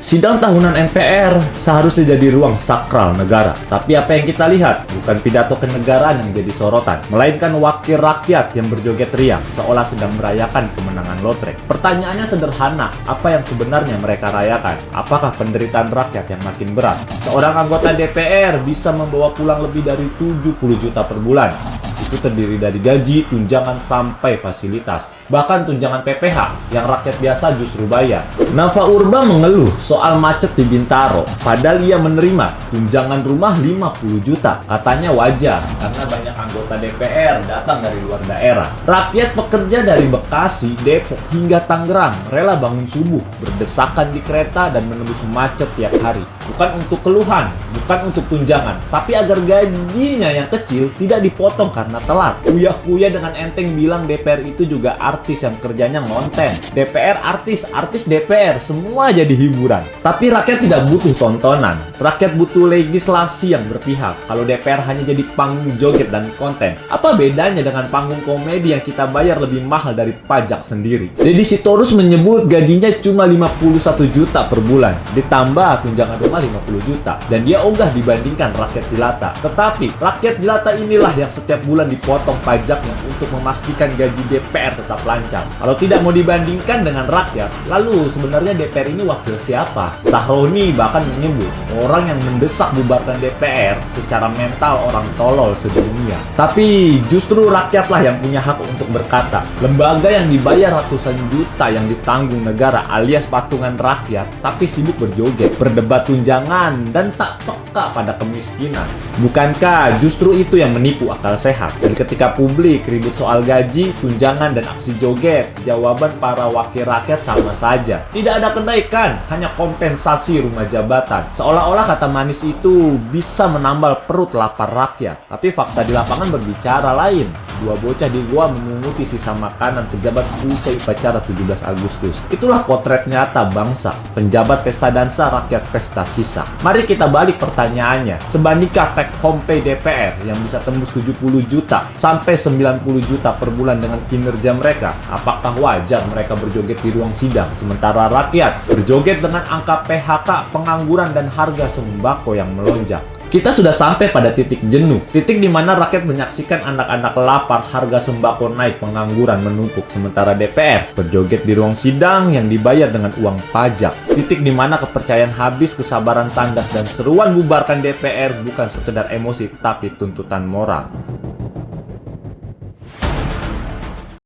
Sidang tahunan MPR seharusnya jadi ruang sakral negara. Tapi apa yang kita lihat bukan pidato kenegaraan yang menjadi sorotan, melainkan wakil rakyat yang berjoget riang seolah sedang merayakan kemenangan lotre. Pertanyaannya sederhana, apa yang sebenarnya mereka rayakan? Apakah penderitaan rakyat yang makin berat? Seorang anggota DPR bisa membawa pulang lebih dari 70 juta per bulan. Itu terdiri dari gaji, tunjangan, sampai fasilitas. Bahkan tunjangan PPH yang rakyat biasa justru bayar. Nafa Urba mengeluh soal macet di Bintaro, padahal ia menerima tunjangan rumah 50 juta. Katanya wajar, karena banyak anggota DPR datang dari luar daerah. Rakyat pekerja dari Bekasi, Depok, hingga Tangerang rela bangun subuh, berdesakan di kereta dan menembus macet tiap hari. Bukan untuk keluhan, bukan untuk tunjangan, tapi agar gajinya yang kecil tidak dipotong karena telat. Uyah-uyah dengan enteng bilang DPR itu juga artis yang kerjanya ngonten. DPR artis, artis DPR, semua jadi hiburan. Tapi rakyat tidak butuh tontonan. Rakyat butuh legislasi yang berpihak. Kalau DPR hanya jadi panggung joget dan konten, apa bedanya dengan panggung komedi yang kita bayar lebih mahal dari pajak sendiri? Deddy Sitorus menyebut gajinya cuma 51 juta per bulan, ditambah tunjangan rumah 50 juta. Dan dia ogah dibandingkan rakyat jelata. Tetapi rakyat jelata inilah yang setiap bulan dipotong pajaknya untuk memastikan gaji DPR tetap lancar. Kalau tidak mau dibandingkan dengan rakyat, lalu sebenarnya DPR ini wakil siapa? Sahroni bahkan menyebut orang yang mendesak bubarkan DPR secara mental orang tolol sedunia. Tapi justru rakyatlah yang punya hak untuk berkata. Lembaga yang dibayar ratusan juta yang ditanggung negara alias patungan rakyat, tapi sibuk berjoget, berdebat tunjangan, dan tak peka pada kemiskinan. Bukankah justru itu yang menipu akal sehat? Dan ketika publik ribut soal gaji, tunjangan, dan aksi joget, jawaban para wakil rakyat sama saja. Tidak ada kenaikan, hanya kompensasi rumah jabatan. Seolah-olah kata manis itu bisa menambal perut lapar rakyat. Tapi fakta di lapangan berbicara lain. Dua bocah di Goa memunguti sisa makanan pejabat usai upacara 17 Agustus. Itulah potret nyata bangsa. Penjabat pesta dansa, rakyat pesta sisa. Mari kita balik pertanyaannya. Sebandingkah take home pay DPR yang bisa tembus 70 juta sampai 90 juta per bulan dengan kinerja mereka? Apakah wajar mereka berjoget di ruang sidang sementara rakyat berjoget dengan angka PHK, pengangguran, dan harga sembako yang melonjak? Kita sudah sampai pada titik jenuh, titik di mana rakyat menyaksikan anak-anak lapar, harga sembako naik, pengangguran menumpuk, sementara DPR berjoget di ruang sidang yang dibayar dengan uang pajak. Titik di mana kepercayaan habis, kesabaran tandas, dan seruan bubarkan DPR bukan sekedar emosi, tapi tuntutan moral.